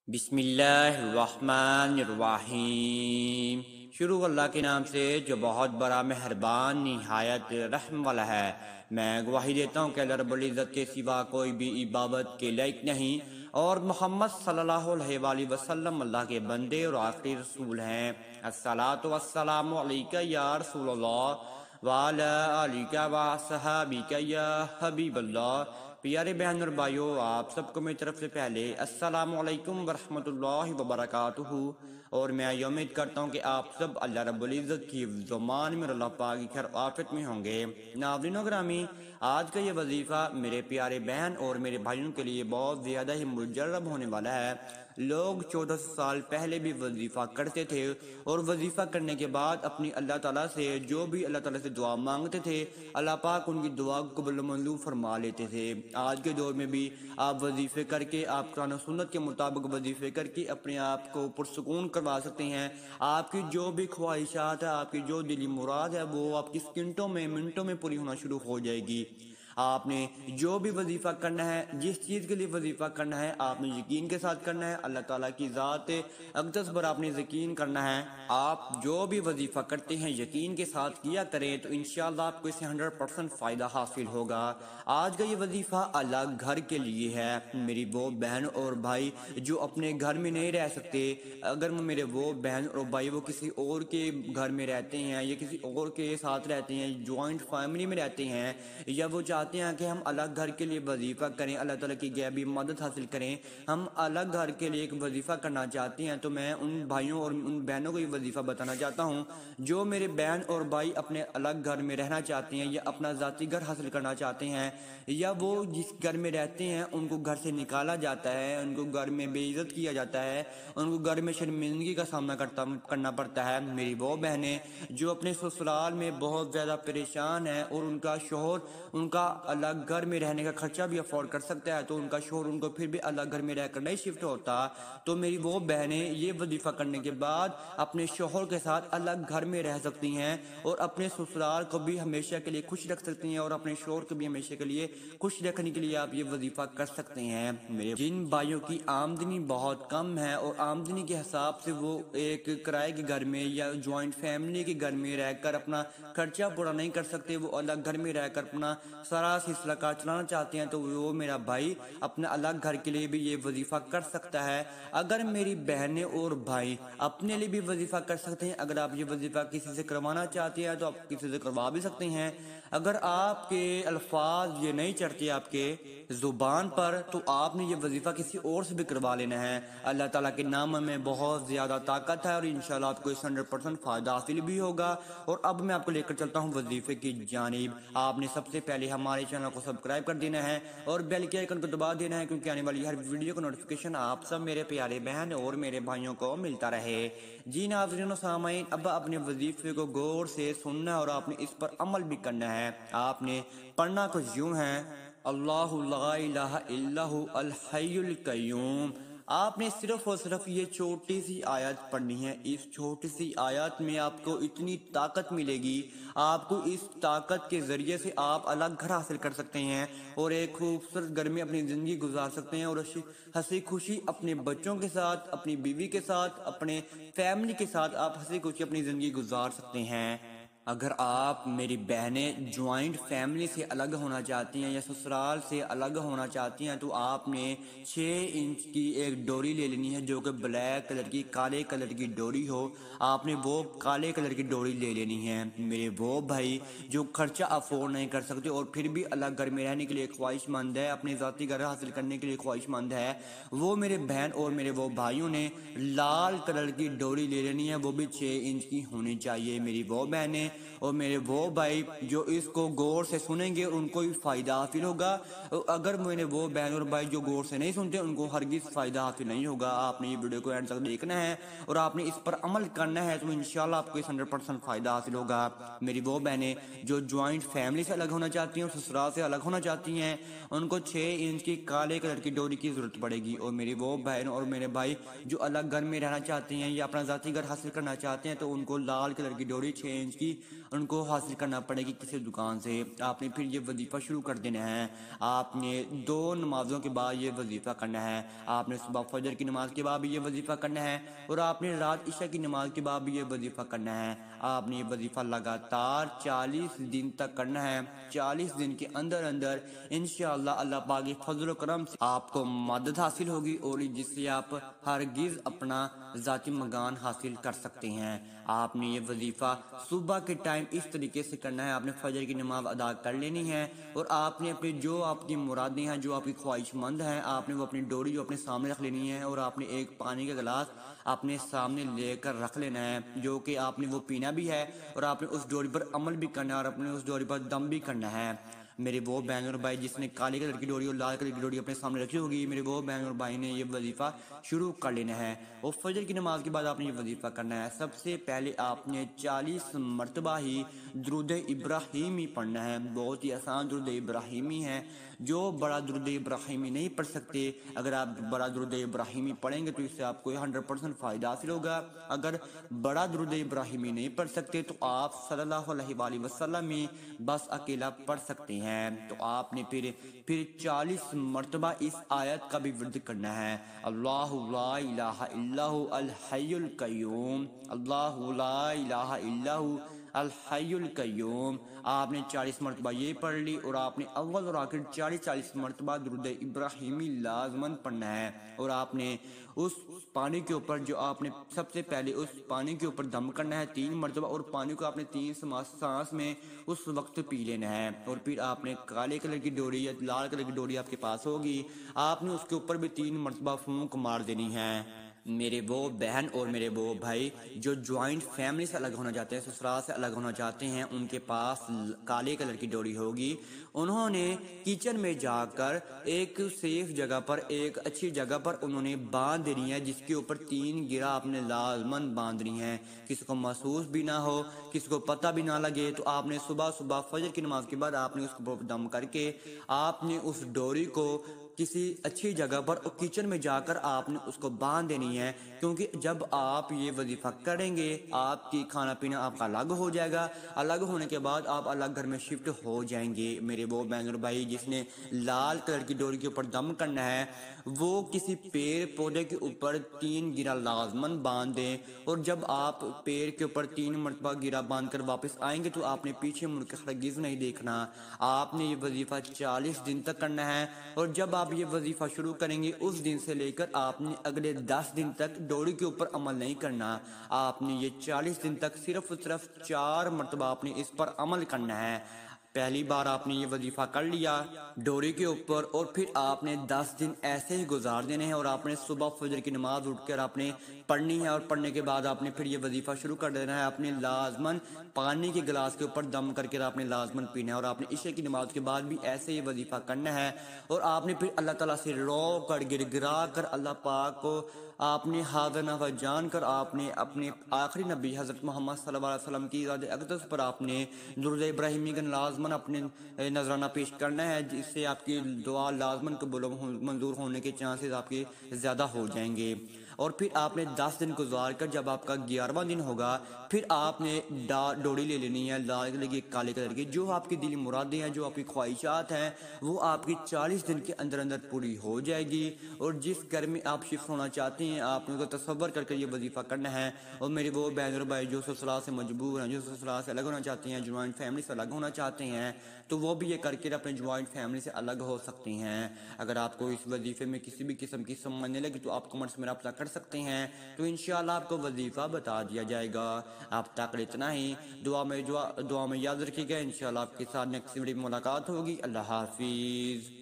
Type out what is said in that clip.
بسم اللہ الرحمن الرحیم۔ شروع اللہ کے نام سے جو بہت بڑا مہربان نہایت رحم والا ہے۔ میں گواہی دیتا ہوں کہ اللہ رب العزت کے سوا کوئی بھی عبادت کے لائق نہیں، اور محمد صلی اللہ علیہ وآلہ وسلم اللہ کے بندے اور آخری رسول ہیں۔ الصلاۃ والسلام علیک یا رسول اللہ وعلی آلک وصحابک یا حبیب اللہ۔ پیارے بہن اور بھائیو، آپ سب کو میری طرف سے پہلے السلام علیکم ورحمۃ اللہ وبرکاتہ، اور میں یہ امید کرتا ہوں کہ آپ سب اللہ رب العزت کی زمان میں اور اللہ پاک کی خیر آفت میں ہوں گے۔ ناظرین و گرامی، آج کا یہ وظیفہ میرے پیارے بہن اور میرے بھائیوں کے لیے بہت زیادہ ہی مجرب ہونے والا ہے۔ لوگ 14 سال پہلے بھی وظیفہ کرتے تھے، اور وظیفہ کرنے کے بعد اپنی اللہ تعالیٰ سے جو بھی اللہ تعالیٰ سے دعا مانگتے تھے، اللہ پاک ان کی دعا کو قبول و منظور فرما لیتے تھے۔ آج کے دور میں بھی آپ وظیفے کر کے، آپ قرآن و سنت کے مطابق وظیفے کر کے اپنے آپ کو پرسکون کروا سکتے ہیں۔ آپ کی جو بھی خواہشات ہے، آپ کی جو دلی مراد ہے، وہ آپ کی سکنٹوں میں منٹوں میں پوری ہونا شروع ہو جائے گی۔ آپ نے جو بھی وظیفہ کرنا ہے، جس چیز کے لیے وظیفہ کرنا ہے، آپ نے یقین کے ساتھ کرنا ہے۔ اللہ تعالیٰ کی ذات اقدس پر آپ نے یقین کرنا ہے۔ آپ جو بھی وظیفہ کرتے ہیں یقین کے ساتھ کیا کریں، تو انشاءاللہ آپ کو اس سے 100% فائدہ حاصل ہوگا۔ آج کا یہ وظیفہ الگ گھر کے لیے ہے۔ میری وہ بہن اور بھائی جو اپنے گھر میں نہیں رہ سکتے، اگر میرے وہ بہن اور بھائی وہ کسی اور کے گھر میں رہتے ہیں یا کسی اور کے ساتھ رہتے ہیں، جوائنٹ فیملی میں رہتے ہیں، یا وہ چاہتے ہیں کہ ہم الگ گھر کے لیے وظیفہ کریں، اللہ تعالیٰ کی غیبی مدد حاصل کریں، ہم الگ گھر کے لیے ایک وظیفہ کرنا چاہتے ہیں، تو میں ان بھائیوں اور ان بہنوں کو یہ وظیفہ بتانا چاہتا ہوں جو میرے بہن اور بھائی اپنے الگ گھر میں رہنا چاہتے ہیں، یا اپنا ذاتی گھر حاصل کرنا چاہتے ہیں، یا وہ جس گھر میں رہتے ہیں ان کو گھر سے نکالا جاتا ہے، ان کو گھر میں بے عزت کیا جاتا ہے، ان کو گھر میں شرمندگی کا سامنا کرنا پڑتا ہے۔ میری وہ بہنیں جو اپنے سسرال میں بہت زیادہ پریشان ہیں، اور ان کا شوہر ان کا الگ گھر میں رہنے کا خرچہ بھی افورڈ کر سکتا ہے، تو ان کا شوہر ان کو پھر بھی الگ گھر میں رہ کر نہیں شفٹ ہوتا، تو میری وہ بہنیں یہ وظیفہ کرنے کے بعد اپنے شوہر کے ساتھ الگ گھر میں رہ سکتی ہیں، اور اپنے سسرال کو بھی ہمیشہ کے لیے خوش رکھ سکتی ہیں، اور اپنے شوہر کو بھی ہمیشہ کے لیے خوش رکھنے کے لیے آپ یہ وظیفہ کر سکتے ہیں۔ میرے جن بھائیوں کی آمدنی بہت کم ہے، اور آمدنی کے حساب سے وہ ایک کرائے کے گھر میں یا جوائنٹ فیملی کے گھر میں رہ کر اپنا خرچہ پورا نہیں کر سکتے، وہ الگ گھر میں رہ کر اپنا سارا سلسلہ کار چلانا چاہتے ہیں، تو وہ میرا بھائی اپنا الگ گھر کے لیے بھی یہ وظیفہ کر سکتا ہے۔ اگر میری بہنیں اور بھائی اپنے لیے بھی وظیفہ کر سکتے ہیں، اگر آپ یہ وظیفہ کسی سے کروانا چاہتے ہیں تو آپ کسی سے کروا بھی سکتے ہیں۔ اگر آپ کے الفاظ یہ نہیں چڑھتے آپ کے زبان پر، تو آپ نے یہ وظیفہ کسی اور سے بھی کروا لینا ہے۔ اللہ تعالیٰ کے نام میں بہت زیادہ طاقت ہے، اور انشاءاللہ آپ کو اس 100% فائدہ حاصل بھی ہوگا۔ اور اب میں آپ کو لے کر چلتا ہوں وظیفے کی جانب۔ آپ نے سب سے پہلے ہمارے چینل کو سبسکرائب کر دینا ہے، اور بیل کے آئیکن کو دبا دینا ہے، کیونکہ آنے والی ہر ویڈیو کا نوٹیفیکیشن آپ سب میرے پیارے بہن اور میرے بھائیوں کو ملتا رہے۔ جی ناظرین و سامعین، اب اپنے وظیفے کو غور سے سننا ہے، اور آپ نے اس پر عمل بھی کرنا ہے۔ آپ نے پڑھنا کچھ یوں ہے: اللہ لا الہ الا هو الحی القیوم۔ آپ نے صرف اور صرف یہ چھوٹی سی آیت پڑھنی ہے۔ اس چھوٹی سی آیت میں آپ کو اتنی طاقت ملے گی، آپ کو اس طاقت کے ذریعے سے آپ الگ گھر حاصل کر سکتے ہیں، اور ایک خوبصورت گھر میں اپنی زندگی گزار سکتے ہیں، اور ہنسی خوشی اپنے بچوں کے ساتھ، اپنی بیوی کے ساتھ، اپنے فیملی کے ساتھ آپ ہنسی خوشی اپنی زندگی گزار سکتے ہیں۔ اگر آپ میری بہنیں جوائنٹ فیملی سے الگ ہونا چاہتی ہیں یا سسرال سے الگ ہونا چاہتی ہیں، تو آپ نے 6 انچ کی ایک ڈوری لے لینی ہے، جو کہ بلیک کلر کی، کالے کلر کی ڈوری ہو۔ آپ نے وہ کالے کلر کی ڈوری لے لینی ہے۔ میرے وہ بھائی جو خرچہ افورڈ نہیں کر سکتے اور پھر بھی الگ گھر میں رہنے کے لیے خواہش مند ہے، اپنے ذاتی گھر حاصل کرنے کے لیے خواہش مند ہے، وہ میرے بہن اور میرے وہ بھائیوں نے لال کلر کی ڈوری لے لینی ہے، وہ بھی 6 انچ کی ہونی چاہیے۔ میری وہ بہنیں اور میرے وہ بھائی جو اس کو غور سے سنیں گے ان کو بھی فائدہ حاصل ہوگا، اگر میرے وہ بہن اور بھائی جو غور سے نہیں سنتے ان کو ہرگز فائدہ حاصل نہیں ہوگا۔ آپ نے یہ ویڈیو کو اینڈ تک دیکھنا ہے اور آپ نے اس پر عمل کرنا ہے، تو انشاءاللہ آپ کو اس 100% فائدہ حاصل ہوگا۔ میری وہ بہنیں جو جوائنٹ فیملی سے الگ ہونا چاہتی ہیں اور سسرال سے الگ ہونا چاہتی ہیں، ان کو 6 انچ کی کالے کلر کی ڈوری کی ضرورت پڑے گی، اور میری وہ بہن اور میرے بھائی جو الگ گھر میں رہنا چاہتے ہیں یا اپنا ذاتی گھر حاصل کرنا چاہتے ہیں، تو ان کو لال کلر کی ڈوری 6 انچ کی ان کو حاصل کرنا پڑے گی کسی دکان سے۔ آپ نے پھر یہ وظیفہ شروع کر دینا ہے۔ آپ نے 2 نمازوں کے بعد یہ وظیفہ کرنا ہے۔ آپ نے صبح فجر کی نماز کے بعد بھی یہ وظیفہ کرنا ہے، اور آپ نے رات عشاء کی نماز کے بعد بھی یہ وظیفہ کرنا ہے۔ آپ نے یہ وظیفہ لگاتار 40 دن تک کرنا ہے۔ 40 دن کے اندر اندر انشاءاللہ اللہ پاک کے فضل و کرم سے آپ کو مدد حاصل ہوگی، اور جس سے آپ ہرگز اپنا ذاتی مکان حاصل کر سکتے ہیں۔ آپ نے یہ وظیفہ صبح کے ٹائم اس طریقے سے کرنا ہے۔ آپ نے فجر کی نماز ادا کر لینی ہے، اور آپ نے اپنی جو آپ کی مرادیں ہیں، جو آپ کی خواہش مند ہیں، آپ نے وہ اپنی ڈوری جو اپنے سامنے رکھ لینی ہے، اور آپ نے ایک پانی کا گلاس اپنے سامنے لے کر رکھ لینا ہے، جو کہ آپ نے وہ پینا بھی ہے، اور آپ نے اس ڈوری پر عمل بھی کرنا ہے، اور اپنے اس ڈوری پر دم بھی کرنا ہے۔ میرے وہ بہن اور بھائی جس نے کالے کلر کی ڈوری اور لال کلر کی ڈوری اپنے سامنے رکھی ہوگی، میرے وہ بہن اور بھائی نے یہ وظیفہ شروع کر لینا ہے، اور فجر کی نماز کے بعد آپ نے یہ وظیفہ کرنا ہے۔ سب سے پہلے آپ نے 40 مرتبہ ہی درود ابراہیمی پڑھنا ہے۔ بہت ہی آسان درود ابراہیمی ہے۔ جو بڑا درود ابراہیمی نہیں پڑھ سکتے، اگر آپ بڑا درود ابراہیمی پڑھیں گے تو اس سے آپ کو 100% فائدہ حاصل ہوگا۔ اگر بڑا درود ابراہیمی نہیں پڑھ سکتے تو آپ صلی اللہ علیہ وآلہ وسلم میں بس اکیلا پڑھ سکتے ہیں۔ تو آپ نے پھر 40 مرتبہ اس آیت کا بھی ورد کرنا ہے۔ اللہ لا الہ الا هو الحی القیوم، اللہ لا الہ الا هو الحی القیوم۔ آپ نے 40 مرتبہ یہ پڑھ لی، اور آپ نے اول اور آخر 40 مرتبہ درود ابراہیمی لازماً پڑھنا ہے، اور آپ نے اس پانی کے اوپر جو آپ نے سب سے پہلے اس پانی کے اوپر دم کرنا ہے 3 مرتبہ، اور پانی کو آپ نے 3 سانس میں اس وقت پی لینا ہے، اور پھر آپ نے کالے کلر کی ڈوری یا لال کلر کی ڈوری آپ کے پاس ہوگی، آپ نے اس کے اوپر بھی 3 مرتبہ پھونک مار دینی ہے۔ میرے وہ بہن اور میرے وہ بھائی جو جوائنٹ فیملی سے الگ ہونا چاہتے ہیں، سسرال سے الگ ہونا چاہتے ہیں، ان کے پاس کالے کلر کی ڈوری ہوگی، انہوں نے کچن میں جا کر ایک سیف جگہ پر، ایک اچھی جگہ پر انہوں نے باندھ دینی ہے، جس کے اوپر 3 گرہ آپ نے لازماً باندھنی ہے، کسی کو محسوس بھی نہ ہو، کسی کو پتہ بھی نہ لگے۔ تو آپ نے صبح فجر کی نماز کے بعد آپ نے اس کو دم کر کے آپ نے اس ڈوری کو کسی اچھی جگہ پر اور کچن میں جا کر آپ نے اس کو باندھ دینی ہے، کیونکہ جب آپ یہ وظیفہ کریں گے آپ کی کھانا پینا آپ کا الگ ہو جائے گا، الگ ہونے کے بعد آپ الگ گھر میں شفٹ ہو جائیں گے۔ میرے وہ بہن اور بھائی جس نے لال کلر کی ڈوری کے اوپر دم کرنا ہے، وہ کسی پیڑ پودے کے اوپر 3 گرہ لازماً باندھ دیں، اور جب آپ پیڑ کے اوپر 3 مرتبہ گرہ باندھ کر واپس آئیں گے تو آپ نے پیچھے مڑ کے ہرگز نہیں دیکھنا۔ آپ نے یہ وظیفہ 40 دن تک کرنا ہے، اور جب آپ یہ وظیفہ شروع کریں گے اس دن سے لے کر آپ نے اگلے 10 دن تک ڈوری کے اوپر عمل نہیں کرنا۔ آپ نے یہ 40 دن تک صرف 4 مرتبہ آپ نے اس پر عمل کرنا ہے۔ پہلی بار آپ نے یہ وظیفہ کر لیا ڈوری کے اوپر، اور پھر آپ نے 10 دن ایسے ہی گزار دینے ہیں، اور آپ نے صبح فجر کی نماز اٹھ کر آپ نے پڑھنی ہے، اور پڑھنے کے بعد آپ نے پھر یہ وظیفہ شروع کر دینا ہے۔ آپ نے لازماً پانی کے گلاس کے اوپر دم کر کے آپ نے لازماً پینا ہے، اور آپ نے عشاء کی نماز کے بعد بھی ایسے ہی وظیفہ کرنا ہے، اور آپ نے پھر اللہ تعالیٰ سے رو کر گر گرا کر اللہ پاک کو آپ نے حاضر نفع جان کر آپ نے اپنے آخری نبی حضرت محمد صلی اللہ علیہ وسلم کی ذات اقدس پر آپ نے درود ابراہیمی کا لازماً اپنے نذرانہ پیش کرنا ہے، جس سے آپ کی دعا لازماً قبول منظور ہونے کے چانسز آپ کے زیادہ ہو جائیں گے۔ اور پھر آپ نے 10 دن گزار کر جب آپ کا 11واں دن ہوگا پھر آپ نے ڈوری لے لینی ہے لال کلر کی کالے کلر کی، جو آپ کی دلی مرادیں ہیں، جو آپ کی خواہشات ہیں، وہ آپ کی 40 دن کے اندر اندر پوری ہو جائے گی۔ اور جس گھر میں آپ شفٹ ہونا چاہتے ہیں آپ نے کو تصور کر کے یہ وظیفہ کرنا ہے۔ اور میرے وہ بہن اور بھائی جو سسرال سے مجبور ہیں، جو سسرال سے الگ ہونا چاہتے ہیں، جوائنٹ فیملی سے الگ ہونا چاہتے ہیں، تو وہ بھی یہ کر کے اپنے جوائنٹ فیملی سے الگ ہو سکتے ہیں۔ اگر آپ کو اس وظیفے میں کسی بھی قسم کی سمجھنے لگے تو آپ کمنٹس میں رابطہ کر سکتے ہیں، تو انشاءاللہ آپ کو وظیفہ بتا دیا جائے گا۔ آپ تک اتنا ہی، دعا میں یاد رکھیے گا، انشاءاللہ آپ کے ساتھ نیکسٹ ویڈیو میں ملاقات ہوگی۔ اللہ حافظ۔